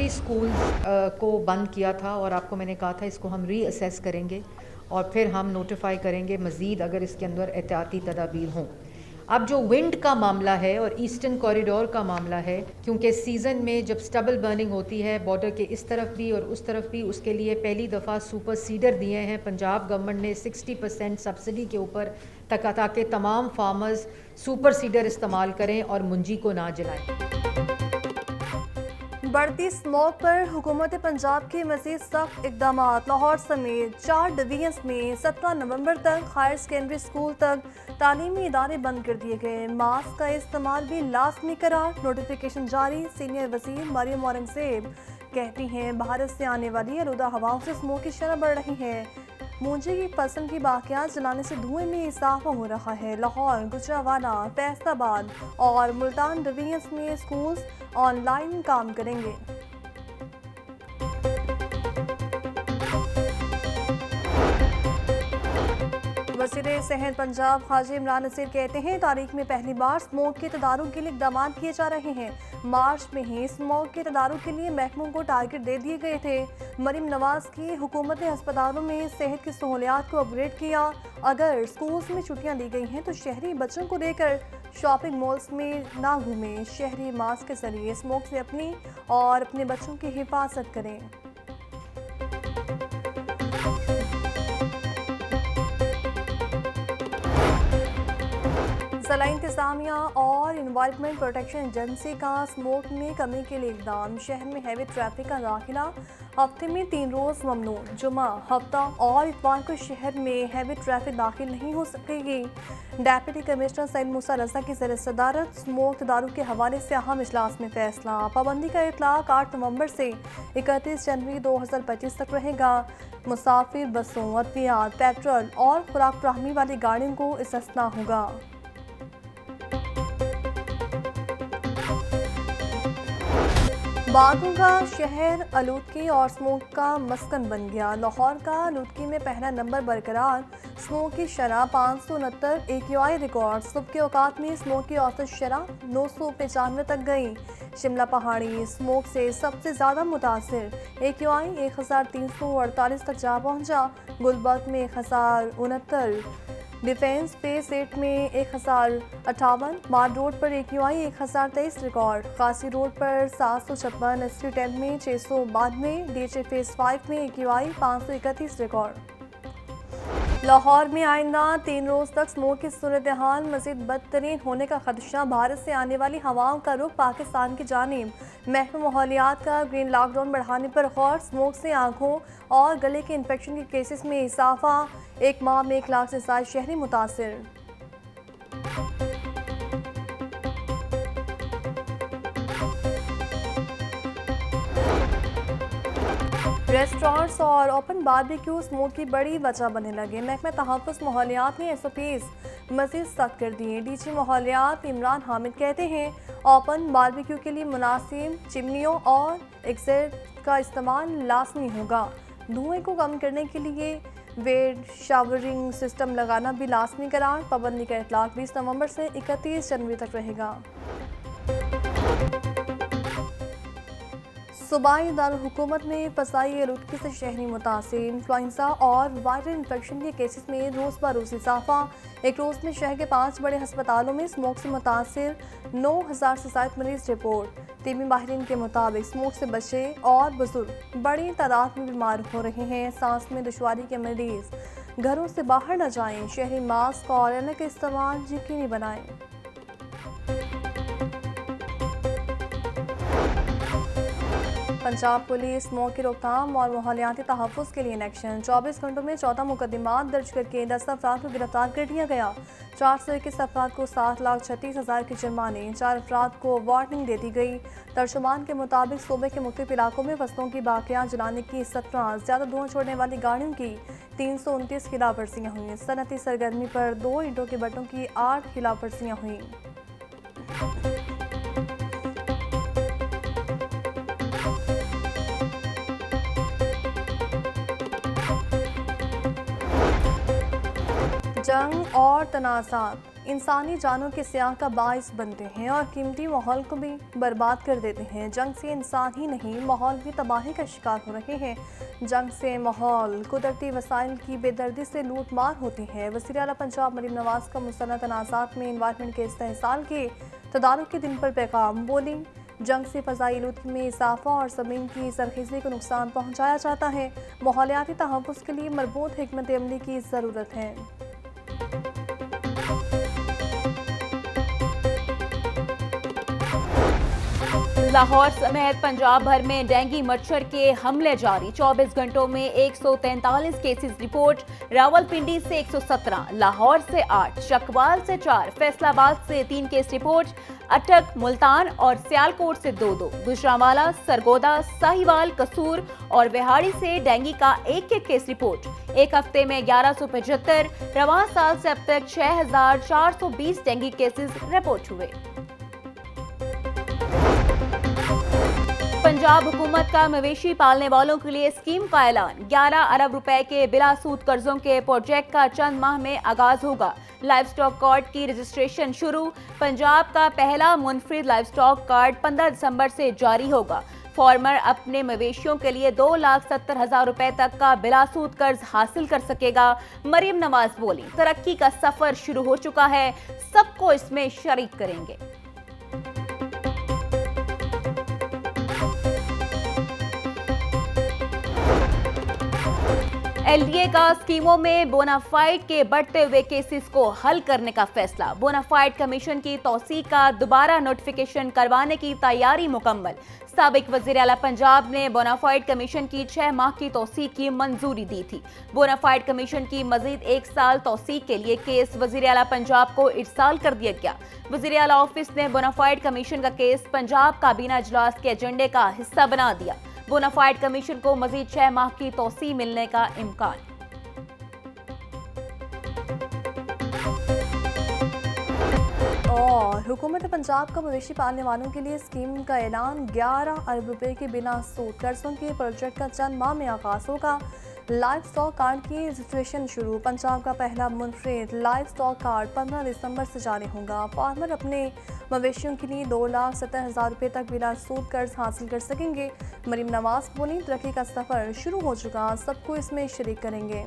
कई स्कूल्स को बंद किया था और आपको मैंने कहा था इसको हम रीअसेस करेंगे और फिर हम नोटिफाई करेंगे मज़ीद अगर इसके अंदर एहतियाती तदाबीर हों। अब जो विंड का मामला है और ईस्टर्न कॉरिडोर का मामला है, क्योंकि सीज़न में जब स्टबल बर्निंग होती है बॉर्डर के इस तरफ भी और उस तरफ भी, उसके लिए पहली दफ़ा सुपर सीडर दिए हैं पंजाब गवर्नमेंट ने 60% सब्सिडी के ऊपर, ताकि तमाम फार्मर्स सुपर सीडर इस्तेमाल करें और मुंजी को ना जलाएं। बढ़ती स्मॉग पर हुकूमत पंजाब के मज़ीद सख्त इकदाम। लाहौर समेत 4 डिवीजन्स में 17 नवंबर तक हायर सेकेंडरी स्कूल तक तालीमी इदारे बंद कर दिए गए। मास्क का इस्तेमाल भी लाजमी करार, नोटिफिकेशन जारी। सीनियर वज़ीर मरियम औरंगज़ेब कहती हैं भारत से आने वाली आलूदा हवाओं से स्मोक की शरह बढ़ रही है। मूंजी की फसल की बाकियात जलाने से धुएं में इजाफा हो रहा है। लाहौर, गुजरावाला, फैसलाबाद और मुल्तान डिवीजन्स में स्कूल्स ऑनलाइन काम करेंगे। वज़ीर सेहत पंजाब ख्वाजा इमरान नसीर कहते हैं तारीख में पहली बार स्मोक के तदारुक के लिए इकदाम किए जा रहे हैं। मार्च में ही स्मोक के तदारुक के लिए महकमों को टारगेट दे दिए गए थे। मरीम नवाज की हुकूमत ने अस्पतालों में सेहत की सहूलियात को अपग्रेड किया। अगर स्कूल्स में छुट्टियां दी गई हैं तो शहरी बच्चों को लेकर शॉपिंग मॉल्स में ना घूमें। शहरी मास्क के जरिए स्मोक से अपनी और अपने बच्चों की हिफाजत करें। ज़िला इंतज़ामिया और इन्वायरमेंट प्रोटेक्शन एजेंसी का स्मोक में कमी के लिए इक़दाम। शहर में हैवी ट्रैफिक का दाखिला हफ्ते में 3 रोज़ ममनू। जुमा, हफ्ता और इतवार को शहर में हैवी ट्रैफिक दाखिल नहीं हो सकेगी। डेप्यूटी कमिश्नर सैयद मूसा रज़ा की ज़ेर सदारत स्मोक तदारुक के हवाले से अहम इजलास में फैसला। पाबंदी का इतलाक 8 नवंबर से 31 जनवरी 2025 तक रहेगा। मुसाफिर बसों, अद्वियात, पेट्रोल और खुराक फ्राहमी वाली गाड़ियों को इस्तिस्ना होगा। बागों का शहर आलूदगी और स्मोक का मस्कन बन गया। लाहौर का आलूदगी में पहला नंबर बरकरार। स्मोक की शरह 569 AQI रिकॉर्ड। सुबह के औकात में स्मोक की औसत शरह 995 तक गई। शिमला पहाड़ी स्मोक से सबसे ज़्यादा मुतासिर। AQI 1348 तक जा पहुंचा। गुलबर्ग में 1069, डिफेंस फेस 8 में 1058, मार रोड पर AQI 1023 रिकॉर्ड। कासी रोड पर 756, एसटी 10 में 692, DHA फेस 5 में AQI 531 रिकॉर्ड। लाहौर में आइंदा 3 रोज़ तक स्मोक की सूरत हाल मज़ीद बदतरीन होने का खदशा। भारत से आने वाली हवाओं का रुख पाकिस्तान की जानिब। महकमा माहौलियात का ग्रीन लॉकडाउन बढ़ाने पर गौर। स्मोक से आँखों और गले के इन्फेक्शन के केसेस में इजाफा। एक माह में 1 लाख से ज़ायद शहरी मुतासिर। रेस्टोरेंट्स और ओपन बारबेक्यू स्मोक की बड़ी वजह बनने लगे। महकमा तहफ़्फ़ुज़ माहौलियात ने SOPs मज़ीद सख्त कर दिए। DG माहौलियात इमरान हामिद कहते हैं ओपन बारबेक्यू के लिए मुनासिब चिमनियों और एग्जॉस्ट का इस्तेमाल लाजमी होगा। धुएं को कम करने के लिए वेड शावरिंग सिस्टम लगाना भी लाजमी करार। पाबंदी का इतलाक 20 नवंबर से 31 जनवरी तक रहेगा। सूबाई दारुल-हुकूमत में फसाई आलूदगी से शहरी मुतासिर। इन्फ्लुएंजा और वायरल इन्फेक्शन के केसेस में रोज़ ब रोज़ इजाफा। एक रोज़ में शहर के 5 बड़े हस्पतालों में स्मोक से मुतासिर 9000 से ज़ायद मरीज रिपोर्ट। टीबी माहिरीन के मुताबिक स्मोक से बच्चे और बुजुर्ग बड़ी तादाद में बीमार हो रहे हैं। सांस में दुश्वारी के मरीज घरों से बाहर न जाएं। शहरी मास्क और ऐनक का इस्तेमाल यकीनी बनाएं। पंजाब पुलिस स्मोक की रोकथाम और माहौलियाती तहफ़्फ़ुज़ के लिए इन एक्शन। 24 घंटों में 14 मुकदमात दर्ज करके 10 अफराद को गिरफ्तार कर लिया गया। 421 अफराद को 7,36,000 के जुर्माने, 4 अफराद को वार्निंग दे दी गई। तर्जुमान के मुताबिक सूबे के मुख्तलिफ इलाकों में फसलों की बाकियात जलाने की 17, ज़्यादा धुआं छोड़ने वाली गाड़ियों की 329 खिलाफ वर्जियाँ हुई। सनती सरगर्मी पर 2 ईंटों के भट्टों की 8 खिलाफ वर्जियाँ हुई। जंग और तनाज़ात इंसानी जानों के सियाह का बाइस बनते हैं और कीमती माहौल को भी बर्बाद कर देते हैं। जंग से इंसान ही नहीं, माहौल भी तबाही का शिकार हो रहे हैं। जंग से माहौल, कुदरती वसाइल की बेदर्दी से लूट मार होती है। वज़ीर आला पंजाब मरीम नवाज का मुस्तनद तनाज़ात में इन्वायरमेंट के इस्तेहसाल के तदारुक के दिन पर पैगाम। बोली, जंग से फ़ज़ाई आलूदगी में इजाफा और ज़मीन की सरखीज़ी को नुकसान पहुँचाया जाता है। माहौलियाती तहफ़्फ़ुज़ के लिए मरबूत हिकमत अमली की ज़रूरत है। लाहौर समेत पंजाब भर में डेंगू मच्छर के हमले जारी। 24 घंटों में 143 केसेस रिपोर्ट। रावलपिंडी से 117, लाहौर से 8, चकवाल से 4, फैसलाबाद से 3 केस रिपोर्ट। अटक, मुल्तान और सियालकोट से 2-2, गुजरांवाला, सरगोदा, साहिवाल, कसूर और विहाड़ी से डेंगू का 1-1 केस रिपोर्ट। एक हफ्ते में 1175, रवां साल से अब तक 6420 डेंगू केसेस रिपोर्ट हुए। पंजाब हुकूमत का मवेशी पालने वालों के लिए स्कीम का ऐलान। 11 अरब रुपए के बिला सूद कर्जों के प्रोजेक्ट का चंद माह में आगाज होगा। लाइव स्टॉक कार्ड की रजिस्ट्रेशन शुरू। पंजाब का पहला मुनफरिद लाइव स्टॉक कार्ड 15 दिसंबर से जारी होगा। फार्मर अपने मवेशियों के लिए 2,70,000 रुपए तक का बिला सूद कर्ज हासिल कर सकेगा। मरीम नवाज बोली, तरक्की का सफर शुरू हो चुका है, सबको इसमें शरीक करेंगे। एलडीए का स्कीमों में बोनाफाइड के बढ़ते हुए केसेस को हल करने का फैसला। बोनाफाइड कमीशन की तौसीक का दोबारा नोटिफिकेशन करवाने की तैयारी मुकम्मल। साबिक वज़ीर आला पंजाब ने बोनाफाइड कमीशन की 6 माह की तौसीक की मंजूरी दी थी। बोनाफाइड कमीशन की मजीद 1 साल तौसीक के लिए केस वज़ीर आला पंजाब को इरसाल कर दिया गया। वज़ीर आला ऑफिस ने बोनाफाइड कमीशन का केस पंजाब काबीना इजलास के एजेंडे का हिस्सा बना दिया। बोनाफाइड कमीशन को मजीद 6 माह की तौसीह मिलने का इम्कान। और हुकूमत पंजाब का मवेशी पालने वालों के लिए स्कीम का ऐलान। 11 अरब रुपए के बिना सूद कर्जों के प्रोजेक्ट का चंद माह में आगाज होगा। लाइव स्टॉक कार्ड की रजिस्ट्रेशन शुरू। पंजाब का पहला मुनफरिद लाइव स्टॉक कार्ड 15 दिसंबर से जारी होगा। फार्मर अपने मवेशियों के लिए 2,70,000 रुपये तक बिना सूद कर्ज हासिल कर सकेंगे। मरीम नवाज बोली, तरक्की का सफर शुरू हो चुका, सबको इसमें शरीक करेंगे।